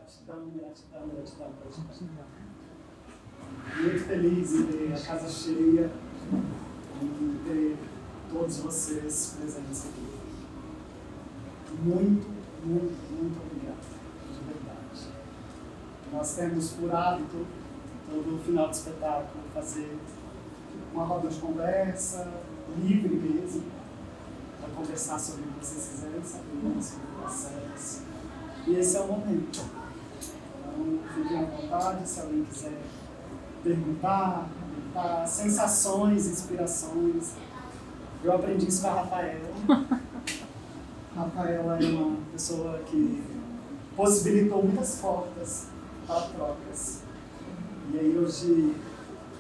Gratidão, gratidão, gratidão, gratidão. Muito feliz em ter a casa cheia e ter todos vocês presentes aqui. Muito, muito, muito obrigado, de verdade. Nós temos por hábito, todo final de espetáculo, fazer uma roda de conversa, livre mesmo, para conversar sobre o que vocês quiserem saber, sobre o processo. E esse é o momento. Então, fiquem à vontade, se alguém quiser perguntar, comentar, sensações, inspirações. Eu aprendi isso com a Rafaela. A Rafaela é uma pessoa que possibilitou muitas portas para trocas. E aí hoje,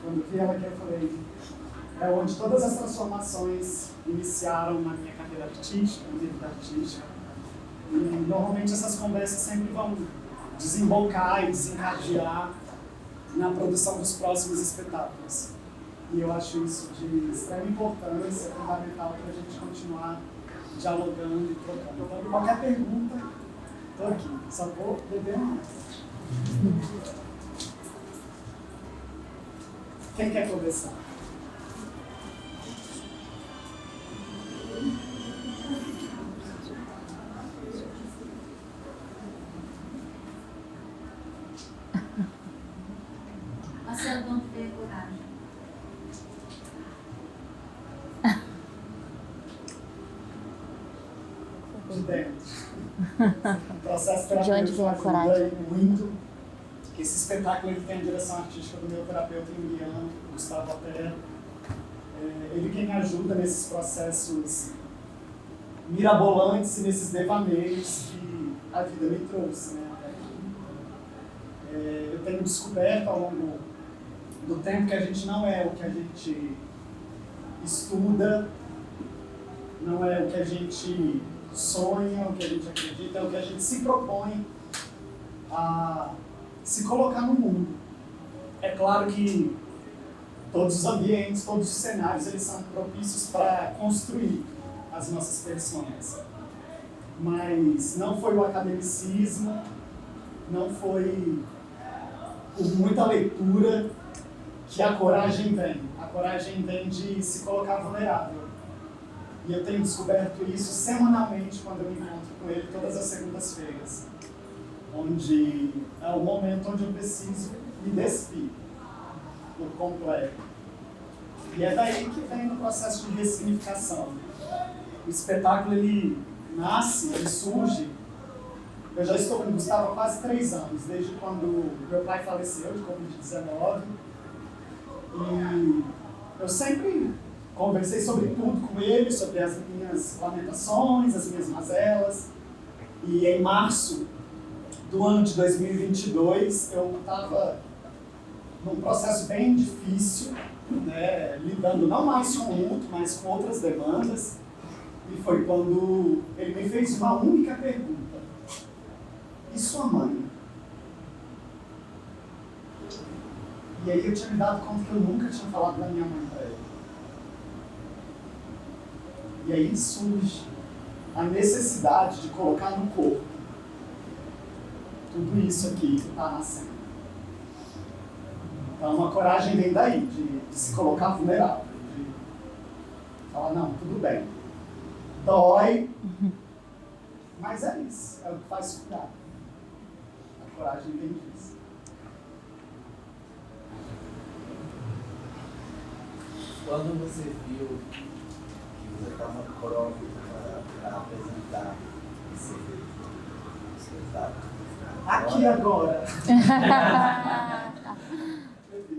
quando vi ela aqui, eu falei, é onde todas as transformações iniciaram na minha carreira artística, na minha vida artística. E normalmente essas conversas sempre vão desembocar e desencadear na produção dos próximos espetáculos. E eu acho isso de extrema importância, fundamental para a gente continuar dialogando e trocando. Então, qualquer pergunta, estou aqui. Só vou beber mais. Quem quer conversar? Marcelo, vamos ter coragem. De dentro. O processo De onde vem a coragem? Muito. Esse espetáculo ele tem a direção artística do meu terapeuta indiano, Gustavo Apera. Ele quem me ajuda nesses processos mirabolantes e nesses devaneios que a vida me trouxe, né? Eu tenho descoberto ao longo do tempo que a gente não é o que a gente estuda, não é o que a gente sonha, o que a gente acredita, é o que a gente se propõe a se colocar no mundo. É claro que todos os ambientes, todos os cenários, eles são propícios para construir as nossas persões. Mas não foi o academicismo, não foi por muita leitura que a coragem vem. A coragem vem de se colocar vulnerável. E eu tenho descoberto isso semanalmente quando eu me encontro com ele todas as segundas-feiras. Onde é o momento onde eu preciso me despir por completo. E é daí que vem o processo de ressignificação. O espetáculo, ele nasce, ele surge. Eu já estou com o Gustavo há quase 3 anos, desde quando meu pai faleceu de Covid-19. E eu sempre conversei sobre tudo com ele, sobre as minhas lamentações, as minhas mazelas. E em março do ano de 2022, eu estava num processo bem difícil, né, lidando não mais com o luto, mas com outras demandas. E foi quando ele me fez uma única pergunta. E sua mãe? E aí eu tinha me dado conta que eu nunca tinha falado da minha mãe para ele. E aí surge a necessidade de colocar no corpo tudo isso aqui que está nascendo. Então a coragem vem daí, de se colocar vulnerável, de falar, não, tudo bem. Dói, mas é isso, é o que faz cuidar. A coragem vem disso. Quando você viu que você estava pronto para apresentar esse espetáculo? Aqui agora.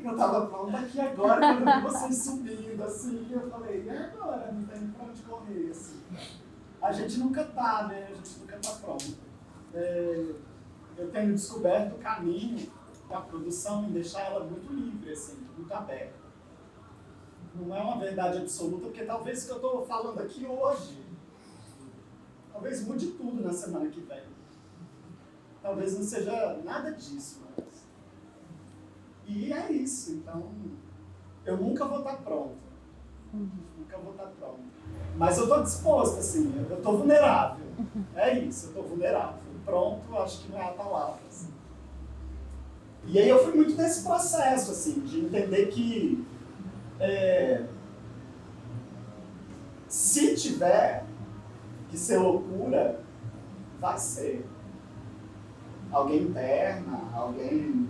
Eu estava pronto aqui agora, quando eu vi vocês subindo, assim, eu falei, e agora? Não tem pra onde correr, assim. A gente nunca tá, né? A gente nunca tá pronto. Eu tenho descoberto o caminho da produção e deixar ela muito livre, assim, muito aberta. Não é uma verdade absoluta, porque talvez o que eu estou falando aqui hoje, talvez mude tudo na semana que vem. Talvez não seja nada disso, mas... E é isso, então eu nunca vou estar pronto. Nunca vou estar pronto. Mas eu estou disposto, assim, eu estou vulnerável. É isso, eu estou vulnerável. Pronto, acho que não é a palavra, assim. E aí eu fui muito nesse processo, assim, de entender que se tiver que ser loucura, vai ser. Alguém interna, alguém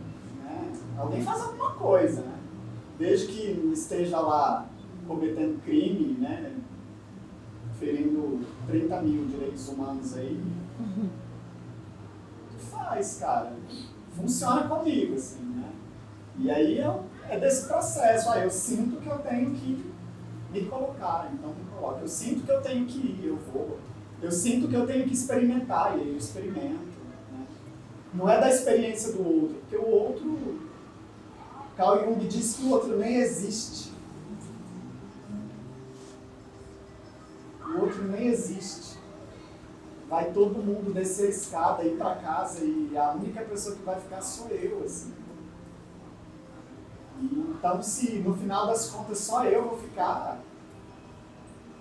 faz alguma coisa, né? Desde que esteja lá cometendo crime, né? Ferindo 30 mil direitos humanos aí, tu faz, cara. Funciona comigo, assim, né? E aí é desse processo, eu sinto que eu tenho que me colocar, então me coloco. Eu sinto que eu tenho que ir, eu vou. Eu sinto que eu tenho que experimentar, e aí eu experimento. Né? Não é da experiência do outro, porque o outro... Carl Jung diz que o outro nem existe. O outro nem existe. Vai todo mundo descer a escada, ir para casa, e a única pessoa que vai ficar sou eu, assim. Então, se no final das contas só eu vou ficar,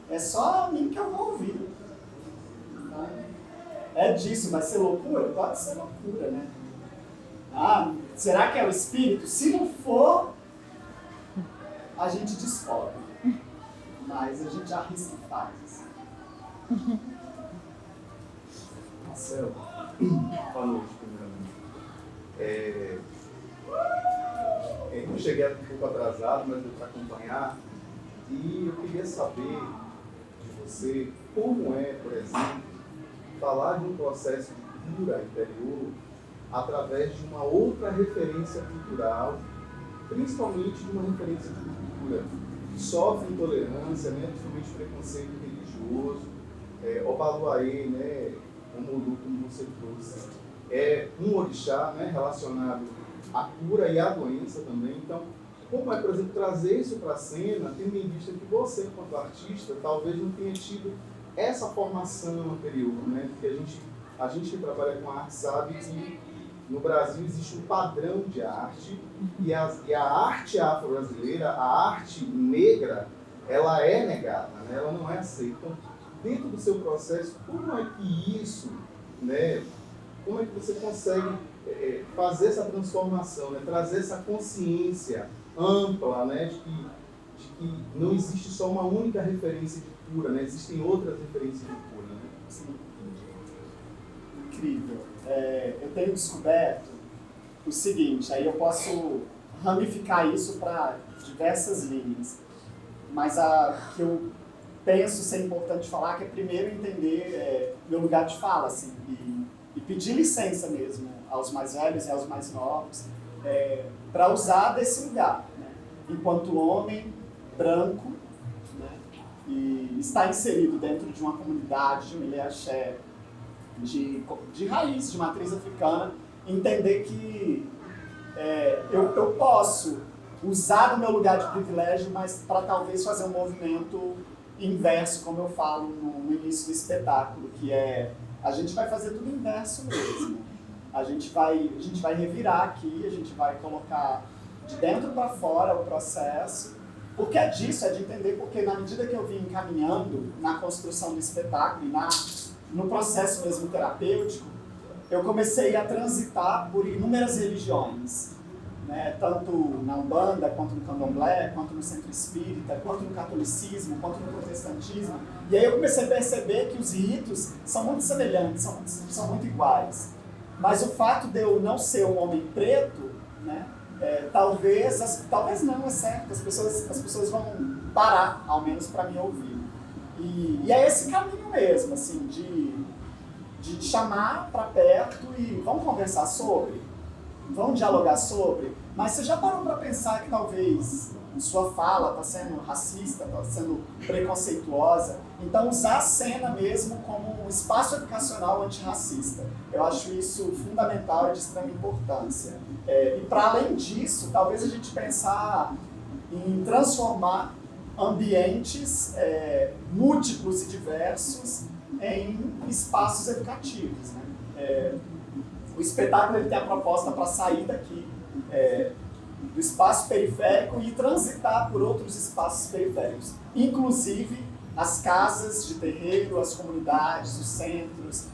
é só a mim que eu vou ouvir. Então, é disso, vai ser loucura? Pode ser loucura, né? Será que é o espírito? Se não for, a gente descobre. Mas a gente arrisca e faz. Assim. Marcelo, boa noite, primeiramente. Eu cheguei um pouco atrasado, mas deu para acompanhar. E eu queria saber de você como é, por exemplo, falar de um processo de cura interior através de uma outra referência cultural, principalmente de uma referência de cultura que sofre intolerância, né, principalmente preconceito religioso, Obaluayê, né, como você trouxe, é um orixá, né, relacionado à cura e à doença também. Então, como é, por exemplo, trazer isso para a cena, tendo em vista que você, enquanto artista, talvez não tenha tido essa formação anterior, né? Porque a gente que trabalha com arte sabe que no Brasil existe um padrão de arte e a arte afro-brasileira, a arte negra, ela é negada, né? Ela não é aceita. Então, dentro do seu processo, como é que isso, né? Como é que você consegue fazer essa transformação, né? Trazer essa consciência ampla, né? de que não existe só uma única referência de cura, né? Existem outras referências de cura, né? Sim. Incrível. Eu tenho descoberto o seguinte, aí eu posso ramificar isso para diversas linhas, mas a que eu penso ser importante falar que é primeiro entender meu lugar de fala, assim, e pedir licença mesmo aos mais velhos e aos mais novos, para usar desse lugar, né? Enquanto homem branco, né? E está inserido dentro de uma comunidade, de um ilê axé, de raiz, de matriz africana, entender que eu posso usar do meu lugar de privilégio, mas para talvez fazer um movimento inverso, como eu falo no início do espetáculo, que a gente vai fazer tudo inverso mesmo. A gente vai revirar aqui, a gente vai colocar de dentro para fora o processo, porque é disso, é de entender, porque na medida que eu vim encaminhando na construção do espetáculo e no processo mesmo terapêutico, eu comecei a transitar por inúmeras religiões, né? Tanto na Umbanda, quanto no Candomblé, quanto no Centro Espírita, quanto no catolicismo, quanto no protestantismo. E aí eu comecei a perceber que os ritos são muito semelhantes, são muito iguais. Mas o fato de eu não ser um homem preto, né? Talvez não, é certo, as pessoas vão parar, ao menos para me ouvir. E é esse caminho mesmo, assim, de chamar para perto e vamos conversar sobre, vamos dialogar sobre, mas você já parou para pensar que talvez sua fala está sendo racista, está sendo preconceituosa? Então usar a cena mesmo como um espaço educacional antirracista. Eu acho isso fundamental e de extrema importância. E para além disso, talvez a gente pensar em transformar ambientes múltiplos e diversos em espaços educativos, né? O espetáculo ele tem a proposta para sair daqui do espaço periférico e transitar por outros espaços periféricos, inclusive as casas de terreiro, as comunidades, os centros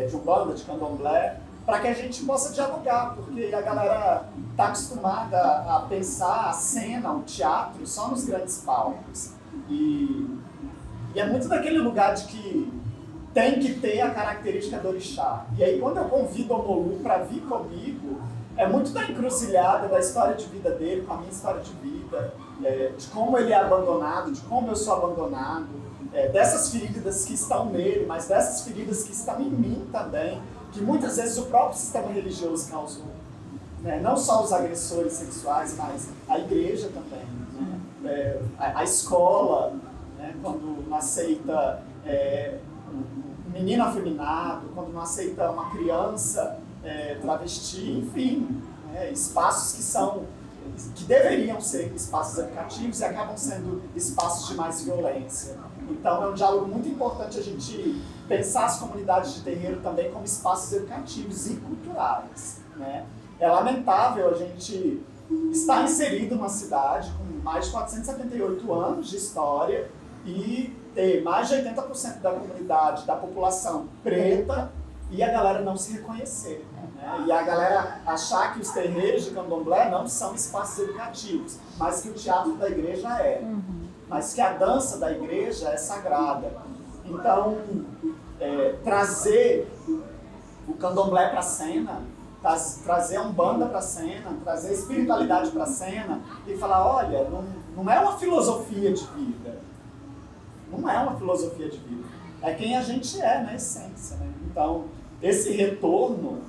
de Umbanda, de Candomblé, para que a gente possa dialogar, porque a galera está acostumada a pensar a cena, o teatro, só nos grandes palcos. E é muito daquele lugar de que tem que ter a característica do orixá. E aí quando eu convido o Omolu para vir comigo, é muito da encruzilhada da história de vida dele, com a minha história de vida, de como ele é abandonado, de como eu sou abandonado, dessas feridas que estão nele, mas dessas feridas que estão em mim também, que muitas vezes o próprio sistema religioso causou. Não só os agressores sexuais, mas a igreja também, né? A escola, né? Quando não aceita um menino afeminado, quando não aceita uma criança travesti, enfim, espaços que deveriam ser espaços educativos e acabam sendo espaços de mais violência. Então é um diálogo muito importante a gente pensar as comunidades de terreiro também como espaços educativos e culturais, né? É lamentável a gente estar inserido numa cidade com mais de 478 anos de história e ter mais de 80% da comunidade, da população preta, e a galera não se reconhecer, né? E a galera achar que os terreiros de candomblé não são espaços educativos, mas que o teatro da igreja é, mas que a dança da igreja é sagrada. Então, trazer o candomblé para a cena, trazer a umbanda para a cena, trazer a espiritualidade para a cena e falar, olha, não é uma filosofia de vida, não é uma filosofia de vida, é quem a gente é na essência, né? Então, esse retorno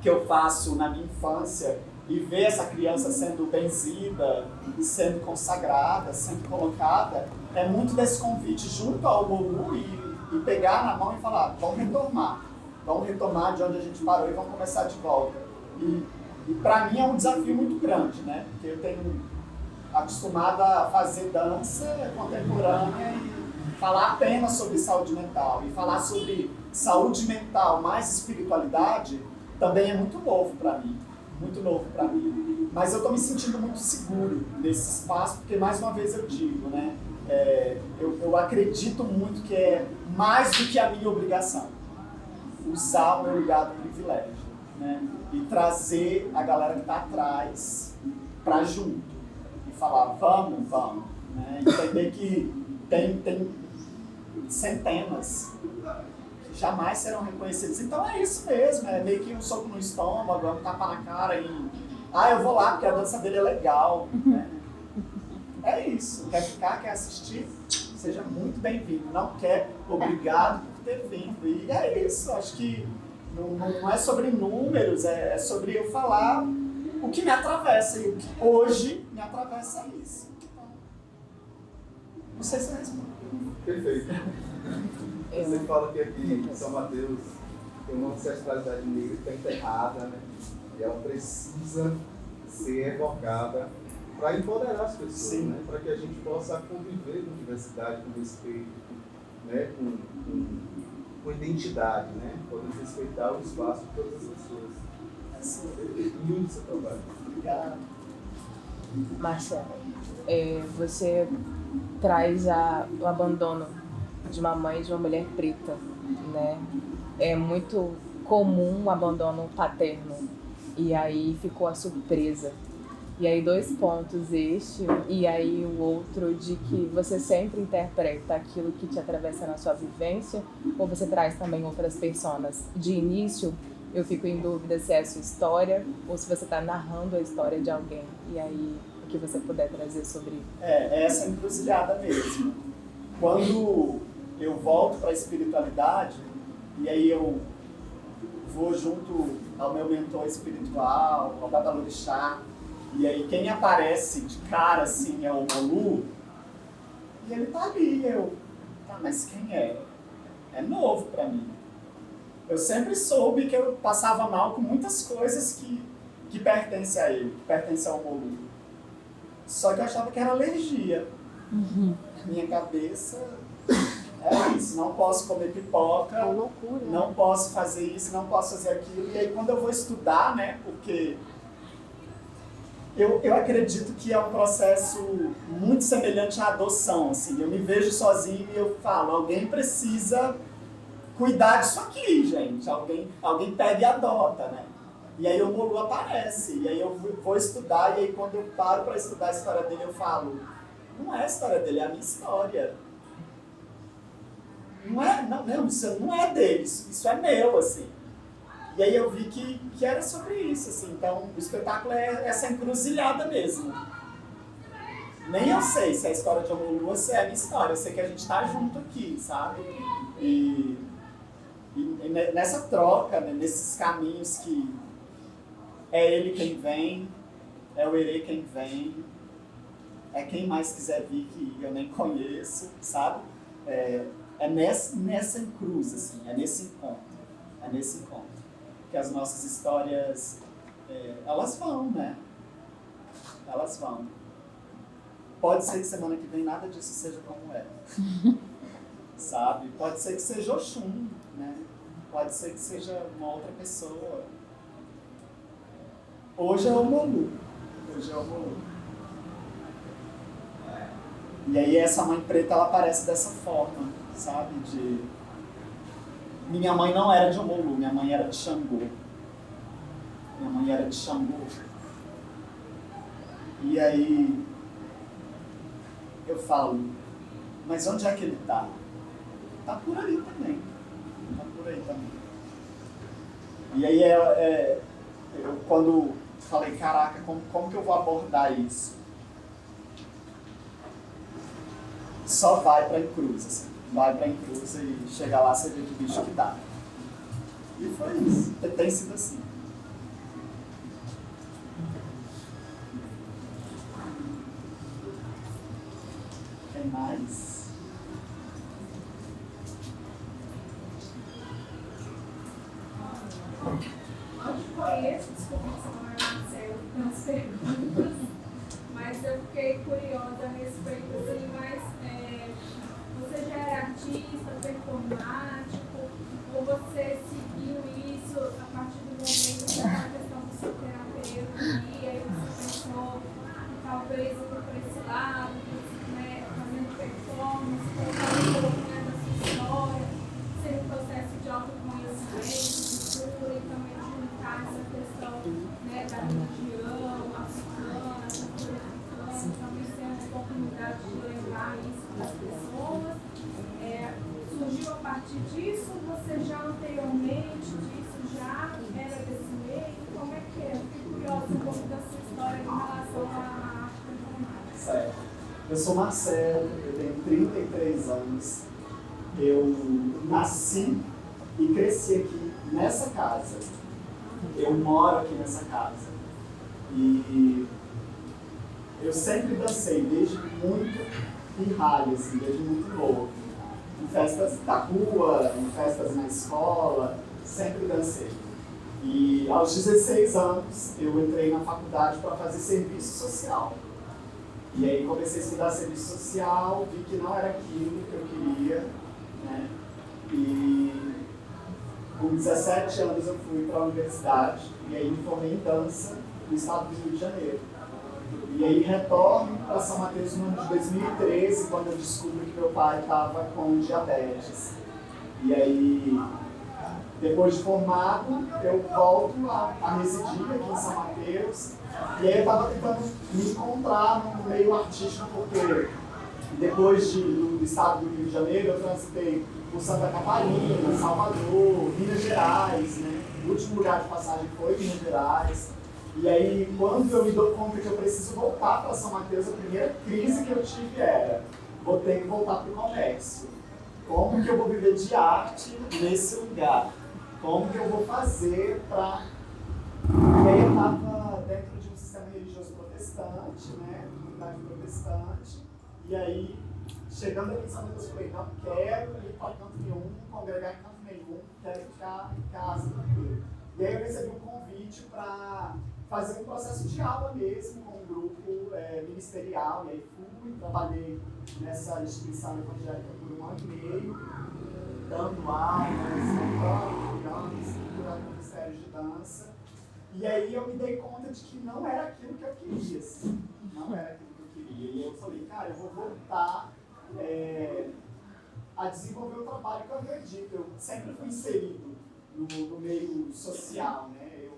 que eu faço na minha infância e ver essa criança sendo benzida, sendo consagrada, sendo colocada, é muito desse convite junto ao Omolu e pegar na mão e falar, vamos retomar de onde a gente parou e vamos começar de volta. E para mim é um desafio muito grande, né? Porque eu tenho acostumado a fazer dança contemporânea e falar apenas sobre saúde mental. E falar sobre saúde mental mais espiritualidade também é muito novo para mim. Muito novo para mim. Mas eu estou me sentindo muito seguro nesse espaço, porque mais uma vez eu digo, né? Eu acredito muito que é mais do que a minha obrigação usar o meu lugar do privilégio, né? E trazer a galera que está atrás para junto e falar, vamos, né? Entender que tem centenas que jamais serão reconhecidos. Então é isso mesmo, é meio que um soco no estômago, um tapa na cara e eu vou lá porque a dança dele é legal, né? É isso, quer ficar, quer assistir, seja muito bem-vindo. Não quer, obrigado por ter vindo. E é isso, acho que não é sobre números, é sobre eu falar o que me atravessa. E o que hoje me atravessa é isso. Então, não sei se eu respondo. Perfeito. Você fala que aqui em São Mateus tem uma ancestralidade negra que está enterrada, né? E ela precisa ser evocada para empoderar as pessoas, né? Para que a gente possa conviver com diversidade, com respeito, né? Com identidade, né? Podemos respeitar o espaço de todas as pessoas. Assim, lindo o seu trabalho. Obrigado. Márcia, você traz o abandono de uma mãe e de uma mulher preta, né? É muito comum o abandono paterno, e aí ficou a surpresa. E aí 2 pontos, e aí o outro de que você sempre interpreta aquilo que te atravessa na sua vivência, ou você traz também outras personas. De início, eu fico em dúvida se é a sua história, ou se você está narrando a história de alguém. E aí, o que você puder trazer sobre isso. É essa encruzilhada mesmo. Quando eu volto para a espiritualidade, e aí eu vou junto ao meu mentor espiritual, ao Babalorixá, e aí quem aparece de cara assim é o Omolu, e ele tá ali, mas quem é? É novo para mim. Eu sempre soube que eu passava mal com muitas coisas que pertencem a ele, que pertencem ao Omolu. Só que eu achava que era alergia. Minha cabeça é isso, não posso comer pipoca, É loucura, não posso fazer isso, não posso fazer aquilo. E aí quando eu vou estudar, né, porque eu acredito que é um processo muito semelhante à adoção, assim. Eu me vejo sozinho e eu falo, alguém precisa cuidar disso aqui, gente. Alguém pega e adota, né? E aí o Molu aparece, e aí eu vou estudar, e aí quando eu paro para estudar a história dele, eu falo, não é a história dele, é a minha história. Não, isso não é dele, isso é meu, assim. E aí eu vi que era sobre isso, assim. Então o espetáculo é essa encruzilhada mesmo. Nem eu sei se é a história de Omolu ou se é a minha história, eu sei que a gente tá junto aqui, sabe? E nessa troca, né, nesses caminhos que é ele quem vem, é o Herê quem vem, é quem mais quiser vir que eu nem conheço, sabe? É nessa encruz, assim, é nesse encontro que as nossas histórias, elas vão, né? Elas vão. Pode ser que semana que vem nada disso seja como é, sabe? Pode ser que seja Oxum, né? Pode ser que seja uma outra pessoa. Hoje é o Molu. E aí essa mãe preta, ela aparece dessa forma, sabe? Minha mãe não era de Omolu, minha mãe era de Xangô. E aí eu falo, mas onde é que ele tá? Tá por aí também. E aí eu quando falei, caraca, como que eu vou abordar isso? Só vai pra encruz, assim. Vai pra encruz e chega lá, você vê que bicho que dá. E foi isso. Tem sido assim. Quem mais? Eu te conheço, desculpa se não é Marcelo, nas perguntas, mas eu fiquei curiosa a respeito, assim, mas você já era artista, performático, ou você seguiu isso a partir do momento da questão do seu terapeuta, e aí você pensou que talvez eu vou para esse lado, né, fazendo performance, contando um pouco, né, da sua história, ser um processo de autoconhecimento, de cura e também de juntar essa questão, né, da religião africana, da cultura africana, também ser uma oportunidade de levar isso para as pessoas. Surgiu a partir disso? Você já anteriormente disso já era desse meio? Como é que é? Fiquei curiosa um pouco da sua história em relação à arte performática. Certo. Eu sou Marcelo, eu tenho 33 anos. Eu nasci e cresci aqui nessa casa. Eu moro aqui nessa casa. E eu sempre dancei, desde muito pirralho, assim, desde muito novo. Em festas da rua, em festas na escola, sempre dancei. E aos 16 anos eu entrei na faculdade para fazer serviço social. E aí comecei a estudar serviço social, vi que não era aquilo que eu queria, né? E com 17 anos eu fui para a universidade e aí me formei em dança no estado do Rio de Janeiro. E aí retorno para São Mateus no ano de 2013, quando eu descubro que meu pai estava com diabetes. E aí, depois de formado, eu volto a residir aqui em São Mateus. E aí eu estava tentando me encontrar no meio artístico, porque depois do estado do Rio de Janeiro, eu transitei por Santa Catarina, Salvador, Minas Gerais, né? O último lugar de passagem foi Minas Gerais. E aí, quando eu me dou conta que eu preciso voltar para São Mateus, a primeira crise que eu tive era: vou ter que voltar para o comércio. Como que eu vou viver de arte nesse lugar? Como que eu vou fazer para... E aí eu estava dentro de um sistema religioso protestante, né? Comunidade protestante. E aí, chegando aqui em São Mateus, eu falei: não quero ir para canto nenhum, congregar em canto nenhum, quero ficar em casa tranquilo. E aí eu recebi um convite para fazer um processo de aula mesmo com um grupo ministerial. E aí fui, trabalhei nessa instituição evangélica por 1 ano e meio, dando aulas, criando, estruturando ministérios de dança. E aí eu me dei conta de que não era aquilo que eu queria, assim. Não era aquilo que eu queria. E eu falei, cara, eu vou voltar a desenvolver o trabalho que eu acredito. Eu sempre fui inserido no meio social, né? Eu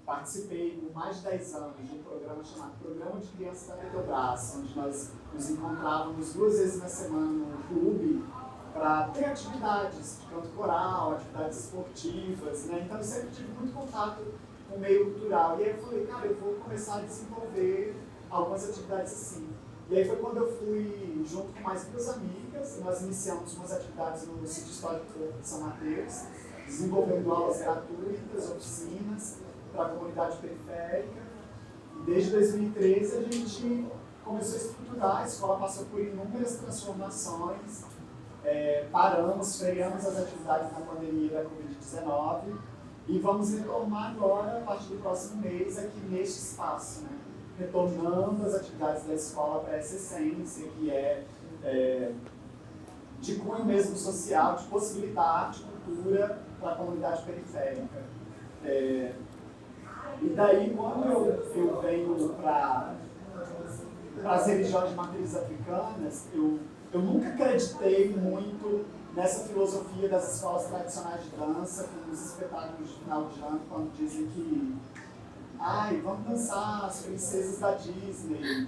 participei por mais de 10 anos de um programa chamado Programa de Crianças da Petrobras, onde nós nos encontrávamos 2 vezes na semana no clube para ter atividades de canto coral, atividades esportivas, né? Então eu sempre tive muito contato com o meio cultural. E aí eu falei, cara, eu vou começar a desenvolver algumas atividades assim. E aí foi quando eu fui, junto com mais 2 amigas, nós iniciamos umas atividades no Sítio Histórico de São Mateus, desenvolvendo aulas gratuitas, oficinas para a comunidade periférica. E desde 2013 a gente começou a estruturar, a escola passou por inúmeras transformações, freamos as atividades na pandemia da Covid-19 e vamos retomar agora, a partir do próximo mês, aqui neste espaço, né? Retornando as atividades da escola para essa essência, que é de cunho mesmo social, de possibilitar arte e cultura para a comunidade periférica. E daí, quando eu venho para as religiões de matriz africanas, eu nunca acreditei muito nessa filosofia das escolas tradicionais de dança, com os espetáculos de final de ano, quando dizem que vamos dançar as princesas da Disney,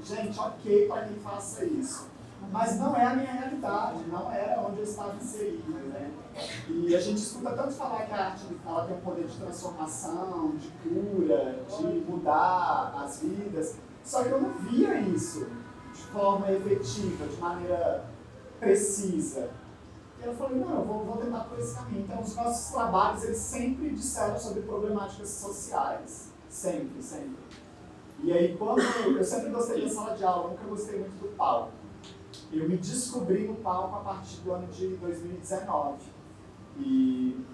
gente, ok para quem faça isso. Mas não é a minha realidade, não era onde eu estava inserido, né? E a gente escuta tanto falar que a arte ela tem um poder de transformação, de cura, de mudar as vidas, só que eu não via isso de forma efetiva, de maneira precisa. E eu falei, não, eu vou tentar por esse caminho. Então, os nossos trabalhos, eles sempre disseram sobre problemáticas sociais. Sempre, sempre. E aí, quando eu sempre gostei da sala de aula, nunca gostei muito do palco. Eu me descobri no palco a partir do ano de 2019. E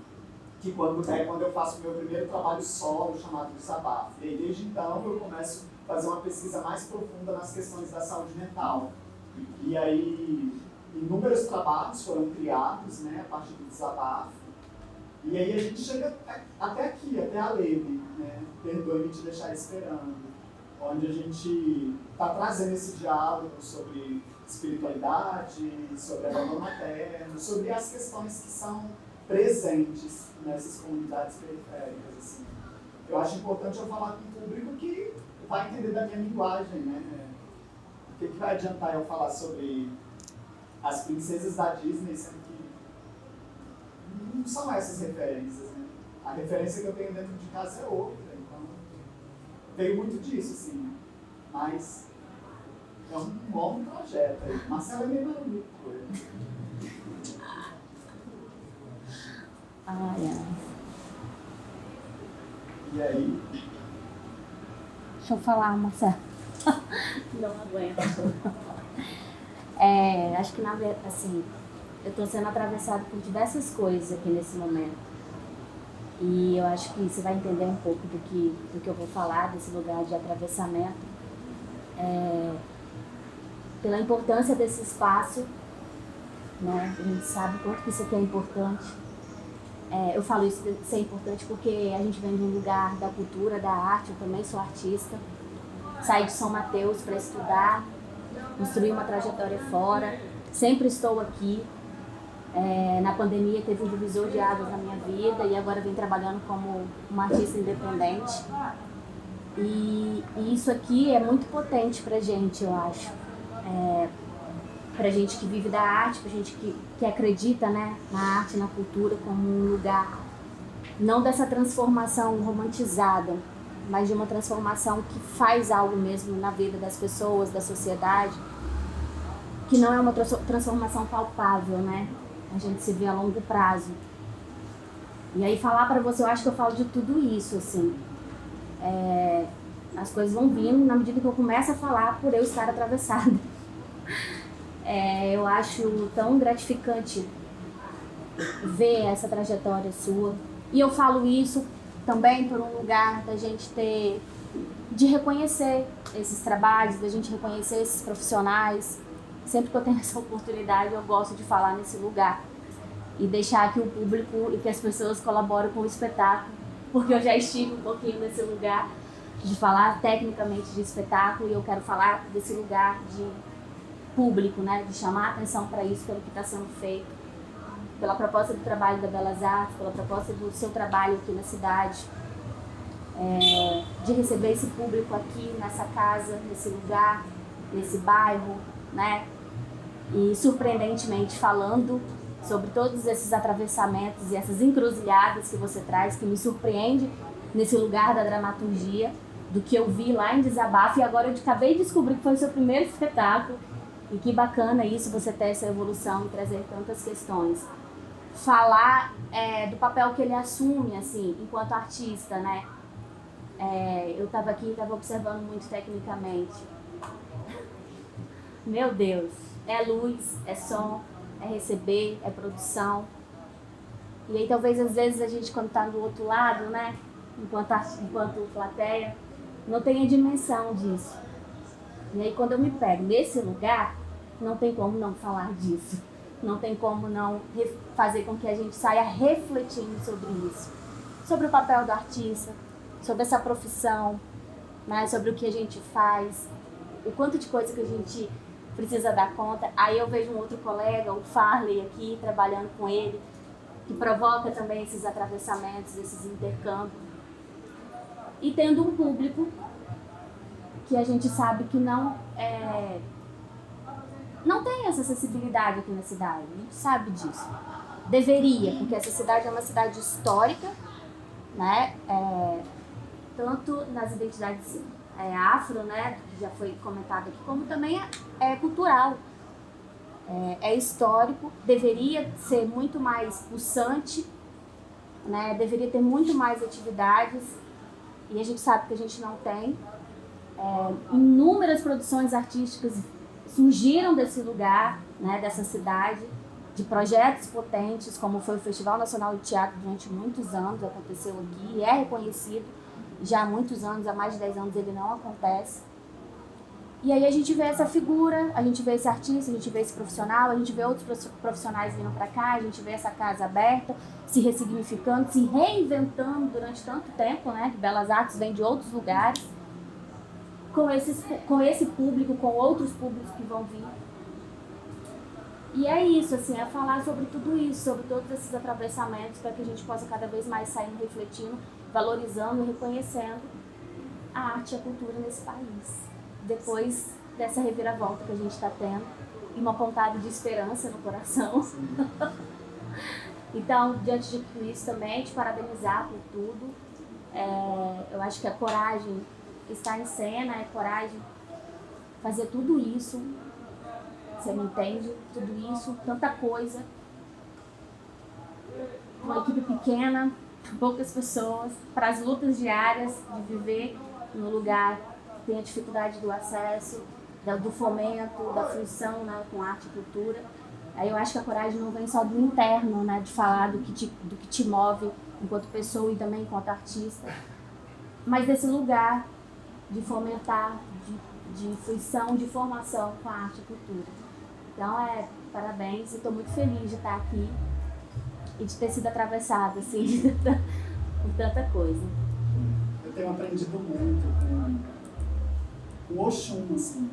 que quando eu faço o meu primeiro trabalho solo, chamado Desabafo. E aí, desde então, eu começo a fazer uma pesquisa mais profunda nas questões da saúde mental. E aí, inúmeros trabalhos foram criados, né, a partir do Desabafo. E aí a gente chega até aqui, até a Leme, né? Perdoe-me te deixar esperando. Onde a gente está trazendo esse diálogo sobre espiritualidade, sobre abandono materno, sobre as questões que são presentes nessas comunidades periféricas. Assim. Eu acho importante eu falar com o público que vai entender da minha linguagem, né? O que vai adiantar eu falar sobre as princesas da Disney, sendo que não são essas referências, né? A referência que eu tenho dentro de casa é outra, então veio muito disso, assim, mas é um longo projeto aí. Marcelo é meio maluco. E aí? Deixa eu falar, Marcelo. Não aguento. Acho que, na verdade, assim, eu estou sendo atravessada por diversas coisas aqui nesse momento. E eu acho que você vai entender um pouco do que eu vou falar, desse lugar de atravessamento. Pela importância desse espaço, né? A gente sabe o quanto que isso aqui é importante. Eu falo isso de ser importante porque a gente vem de um lugar da cultura, da arte, eu também sou artista. Saí de São Mateus para estudar, construir uma trajetória fora, sempre estou aqui. Na pandemia teve um divisor de águas na minha vida e agora venho trabalhando como uma artista independente. E isso aqui é muito potente pra gente, eu acho. Pra gente que vive da arte, pra gente que acredita, né, na arte, na cultura como um lugar, não dessa transformação romantizada, mas de uma transformação que faz algo mesmo na vida das pessoas, da sociedade, que não é uma transformação palpável, né? A gente se vê a longo prazo. E aí falar pra você, eu acho que eu falo de tudo isso, assim. As coisas vão vindo na medida que eu começo a falar por eu estar atravessada. Eu acho tão gratificante ver essa trajetória sua. E eu falo isso também por um lugar da gente de reconhecer esses trabalhos, da gente reconhecer esses profissionais. Sempre que eu tenho essa oportunidade, eu gosto de falar nesse lugar e deixar que o público e que as pessoas colaborem com o espetáculo, porque eu já estive um pouquinho nesse lugar de falar tecnicamente de espetáculo e eu quero falar desse lugar público, né? De chamar a atenção para isso, pelo que está sendo feito, pela proposta do trabalho da Belas Artes, pela proposta do seu trabalho aqui na cidade, de receber esse público aqui nessa casa, nesse lugar, nesse bairro, né? E surpreendentemente falando sobre todos esses atravessamentos e essas encruzilhadas que você traz, que me surpreende nesse lugar da dramaturgia, do que eu vi lá em Desabafo, e agora eu acabei de descobrir que foi o seu primeiro espetáculo, e que bacana isso, você ter essa evolução e trazer tantas questões. Falar do papel que ele assume, assim, enquanto artista, né? Eu estava aqui e estava observando muito tecnicamente. Meu Deus, é luz, é som, é receber, é produção. E aí talvez às vezes a gente, quando está do outro lado, né, enquanto plateia, não tenha dimensão disso. E aí quando eu me pego nesse lugar, não tem como não falar disso. Não tem como não fazer com que a gente saia refletindo sobre isso. Sobre o papel do artista, sobre essa profissão, né, sobre o que a gente faz, o quanto de coisa que a gente precisa dar conta. Aí eu vejo um outro colega, o Farley aqui, trabalhando com ele, que provoca também esses atravessamentos, esses intercâmbios. E tendo um público que a gente sabe que não tem essa acessibilidade aqui na cidade, a gente sabe disso. Deveria, porque essa cidade é uma cidade histórica, né? Tanto nas identidades afro, né, que já foi comentado aqui, como também é cultural, é histórico, deveria ser muito mais pulsante, né, deveria ter muito mais atividades, e a gente sabe que a gente não tem. Inúmeras produções artísticas surgiram desse lugar, né, dessa cidade, de projetos potentes, como foi o Festival Nacional de Teatro durante muitos anos, aconteceu aqui, é reconhecido já há muitos anos, há mais de 10 anos ele não acontece. E aí a gente vê essa figura, a gente vê esse artista, a gente vê esse profissional, a gente vê outros profissionais vindo para cá, a gente vê essa casa aberta, se ressignificando, se reinventando durante tanto tempo, né? Que Belas Artes vem de outros lugares, com esse público, com outros públicos que vão vir. E é isso, assim, é falar sobre tudo isso, sobre todos esses atravessamentos, para que a gente possa cada vez mais sair refletindo, valorizando e reconhecendo a arte e a cultura nesse país. Depois dessa reviravolta que a gente está tendo, e uma pontada de esperança no coração. Então, diante de tudo isso também, te parabenizar por tudo. Eu acho que a coragem está em cena, é coragem fazer tudo isso. Você me entende? Tudo isso, tanta coisa. Uma equipe pequena, poucas pessoas, para as lutas diárias de viver no lugar que tem a dificuldade do acesso, do fomento, da fruição, né, com arte e cultura. Aí eu acho que a coragem não vem só do interno, né, de falar do que te move enquanto pessoa e também enquanto artista, mas desse lugar de fomentar, de fruição, de formação com a arte e cultura. Então, parabéns, e estou muito feliz de estar aqui e de ter sido atravessada, assim, por tanta coisa. Eu tenho aprendido muito com o Oxum, assim,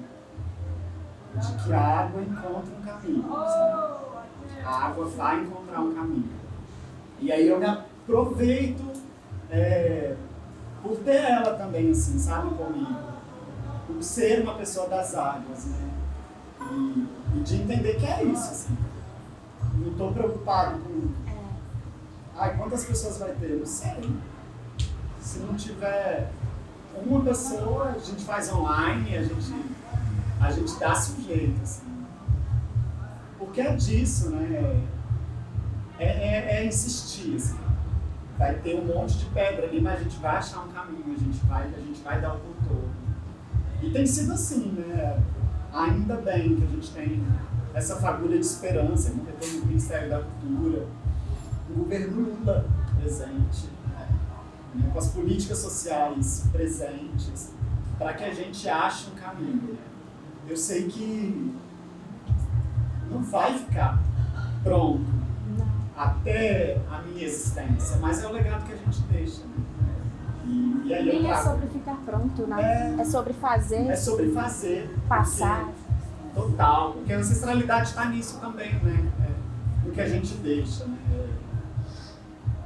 de que a água encontra um caminho, sabe? A água vai encontrar um caminho. E aí eu me aproveito por ter ela também, assim, sabe, comigo. Por ser uma pessoa das águas, né? E de entender que é isso, assim. Não estou preocupado com... quantas pessoas vai ter? Não sei. Se não tiver uma pessoa, a gente faz online, a gente dá sujeito, assim. Porque é disso, né? É insistir, assim. Vai ter um monte de pedra ali, mas a gente vai achar um caminho, a gente vai dar o contorno. E tem sido assim, né? Ainda bem que a gente tem essa fagulha de esperança, porque tem o Ministério da Cultura, o governo Lula presente, né, com as políticas sociais presentes, para que a gente ache um caminho. Eu sei que não vai ficar pronto até a minha existência, mas é o legado que a gente deixa. Né? E aí Nem é sobre ficar pronto, né? É sobre fazer. É sobre fazer. Passar. Total, porque a ancestralidade está nisso também, né? No que a gente deixa, né?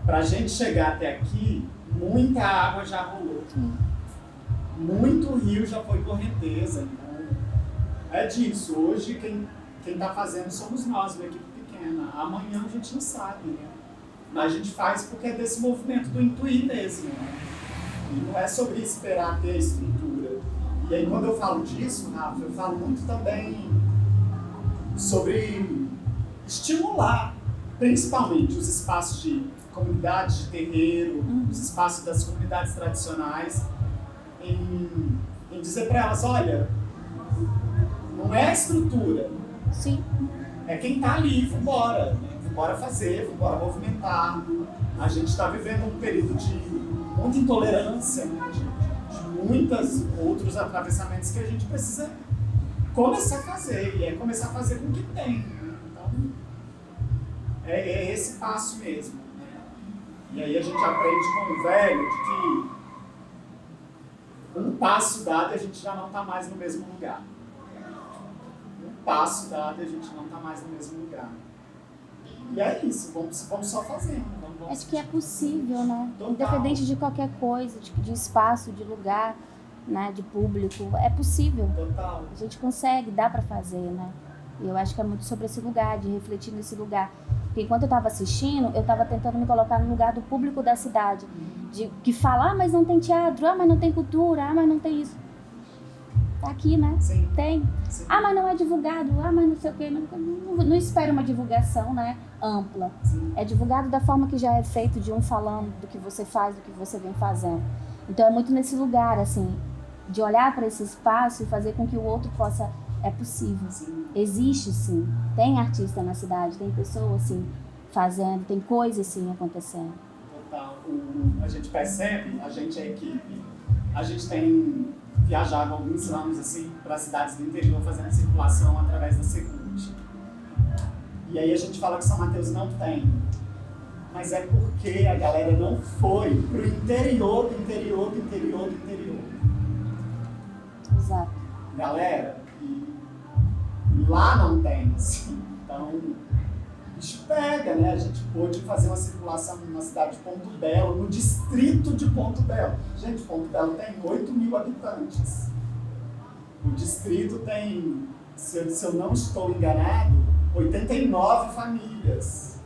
Pra gente chegar até aqui, muita água já rolou. Muito rio já foi correnteza. Então, é disso. Hoje, quem tá fazendo somos nós, uma equipe pequena. Amanhã a gente não sabe, né? Mas a gente faz porque é desse movimento do intuir mesmo, né? E não é sobre esperar ter a estrutura. E aí, quando eu falo disso, Rafa, eu falo muito também sobre estimular, principalmente, os espaços de comunidades de terreiro, os espaços das comunidades tradicionais, em dizer para elas, olha, não é a estrutura, Sim. é quem está ali, vambora, né? Vambora fazer, vambora movimentar. A gente está vivendo um período de muita intolerância, né? de muitos outros atravessamentos que a gente precisa começar a fazer, e é começar a fazer com o que tem. Né? Então, é esse passo mesmo. Né? E aí a gente aprende com o velho de que um passo dado a gente já não está mais no mesmo lugar. Um passo dado a gente não está mais no mesmo lugar. E é isso, vamos só fazendo. Acho que é possível, né? Total. Independente de qualquer coisa, de espaço, de lugar, né? De público, é possível. Total. A gente consegue, dá pra fazer, né? E eu acho que é muito sobre esse lugar, de refletir nesse lugar. Porque enquanto eu estava assistindo, eu estava tentando me colocar no lugar do público da cidade. Que fala, mas não tem teatro, mas não tem cultura, mas não tem isso. Tá aqui, né? Sim. Tem. Sim. Mas não é divulgado, mas não sei o quê. Não espera uma divulgação, né? Ampla. Sim. É divulgado da forma que já é feito, de um falando do que você faz, do que você vem fazendo. Então é muito nesse lugar, assim, de olhar para esse espaço e fazer com que o outro possa... É possível. Sim. Existe, sim. Tem artista na cidade, tem pessoas, assim, fazendo, tem coisas, assim, acontecendo. Total. A gente percebe, a gente é equipe, a gente tem viajado alguns anos, assim, para cidades do interior fazendo circulação através da Secult. E aí a gente fala que São Mateus não tem. Mas é porque a galera não foi pro interior do interior do interior do interior. Exato. Galera, e lá não tem, assim. Então, a gente pega, né? A gente pôde fazer uma circulação na cidade de Ponto Belo, no distrito de Ponto Belo. Gente, Ponto Belo tem 8.000 habitantes. O distrito tem, se eu não estou enganado, 89 famílias.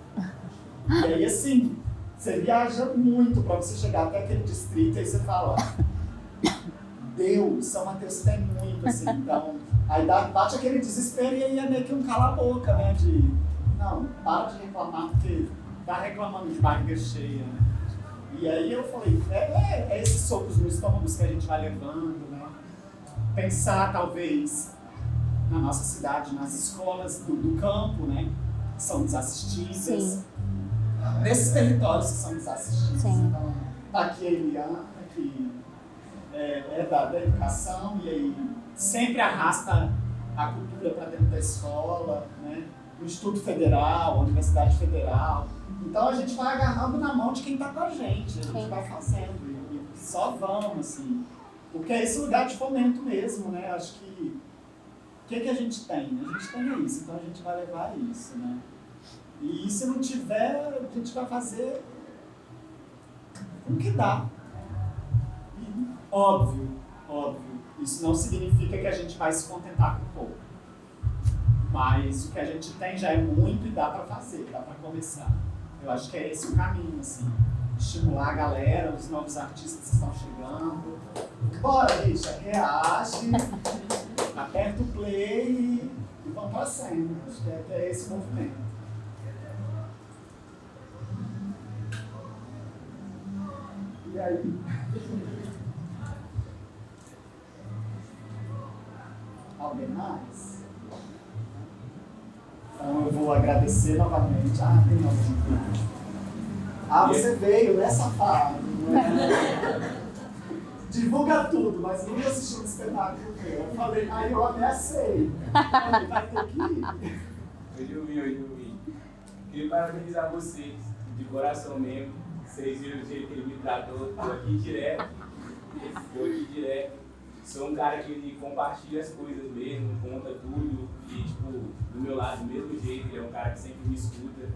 E aí, assim, você viaja muito para você chegar até aquele distrito e aí você fala, Deus, São Mateus tem muito, assim, então... Aí bate aquele desespero e aí é meio que um cala-boca, né, de... Não, para de reclamar, porque tá reclamando de barriga cheia, né? E aí eu falei, é esses socos no estômago que a gente vai levando, né? Pensar, talvez, na nossa cidade, nas escolas do campo, né? Que são desassistidas. Sim. Nesses territórios que são desassistidos. Sim. Então, tá aqui a Eliana, que é da educação, e aí sempre arrasta a cultura para dentro da escola, né? O Instituto Federal, a Universidade Federal. Então a gente vai agarrando na mão de quem está com a gente vai fazendo, e só vamos, assim. Porque é esse lugar de fomento mesmo, né? Acho que o que a gente tem? A gente tem isso, então a gente vai levar isso, né? E se não tiver, a gente vai fazer o que dá. E, óbvio, isso não significa que a gente vai se contentar com pouco. Mas o que a gente tem já é muito e dá para fazer, dá para começar. Eu acho que é esse o caminho, assim. Estimular a galera, os novos artistas que estão chegando. Bora, bicha, reage, aperta o play e vamos para cima. Acho que é esse movimento. E aí? Alguém mais? Então eu vou agradecer novamente. Tem alguém. Você veio, né, safado? Divulga tudo, mas não assistiu o espetáculo meu. Eu falei, eu ameacei. Vai ter que ir. Eu vi. Queria parabenizar vocês, de coração mesmo. Vocês viram o jeito que ele me tratou. Estou aqui direto. sou um cara que ele compartilha as coisas mesmo, conta tudo, e tipo, do meu lado, do mesmo jeito, ele é um cara que sempre me escuta.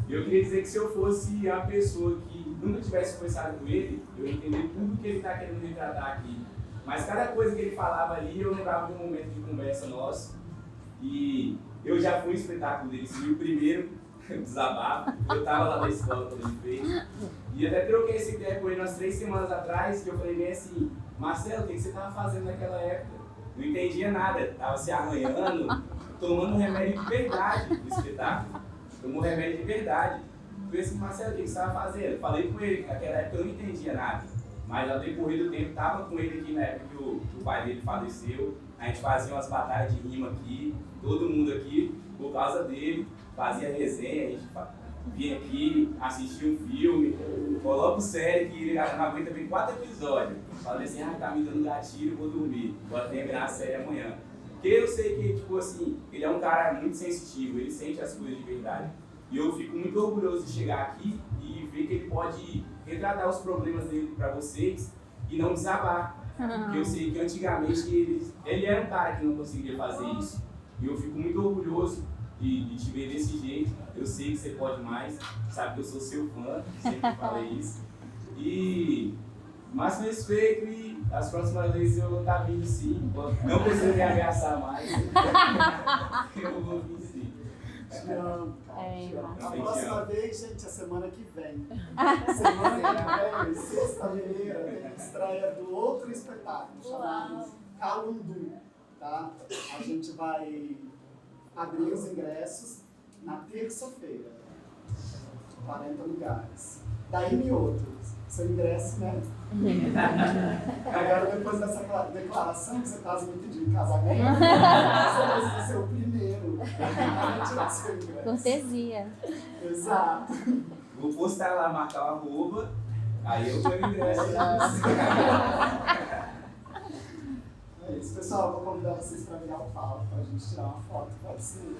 E eu queria dizer que se eu fosse a pessoa que nunca tivesse conversado com ele, eu ia entender tudo que ele está querendo retratar aqui. Mas cada coisa que ele falava ali, eu lembrava de um momento de conversa nosso. E eu já fui no espetáculo dele, sim, o primeiro desabafo. Eu estava lá na escola quando ele fez. E até troquei essa ideia com ele umas 3 semanas atrás, que eu falei bem assim, Marcelo, o que você estava fazendo naquela época? Não entendia nada, estava se arranhando, tomando remédio de verdade no espetáculo. Tomou remédio de verdade. Eu falei assim, Marcelo, o que você estava fazendo? Falei com ele, que naquela época eu não entendia nada. Mas ao decorrer do tempo, estava com ele aqui na época que o pai dele faleceu. A gente fazia umas batalhas de rima aqui, todo mundo aqui, por causa dele, fazia resenha, a gente vinha aqui, assistia um filme, coloca série que ele não aguenta ver 4 episódios. Falei assim, tá me dando gatilho, vou dormir, vou terminar a série amanhã. Porque eu sei que, tipo assim, ele é um cara muito sensitivo, ele sente as coisas de verdade. E eu fico muito orgulhoso de chegar aqui e ver que ele pode retratar os problemas dele para vocês e não desabar. Porque eu sei que antigamente ele era um cara que não conseguiria fazer isso. E eu fico muito orgulhoso de te ver desse jeito. Eu sei que você pode mais, sabe que eu sou seu fã, sempre falei isso. E máximo respeito e as próximas vezes eu vou estar vindo sim. Não precisa me ameaçar mais. Eu vou vir sim. Te amo, cara. É, Te amo. A Gente, próxima amo. vez, gente, a semana que vem. Semana que vem, sexta-feira, tem a estreia do outro espetáculo chamado Calundu. Tá? A gente vai abrir os ingressos na terça-feira. 40 lugares. Daí em outros. Seu ingresso, né? Agora, depois dessa declaração que você está me pedindo em casamento, você vai ser o primeiro a tirar seu ingresso. Cortesia. Exato. Vou postar lá, marcar o arroba, aí eu ponho o ingresso. É isso, pessoal. Vou convidar vocês para virar o palco, para a gente tirar uma foto. Pode ser?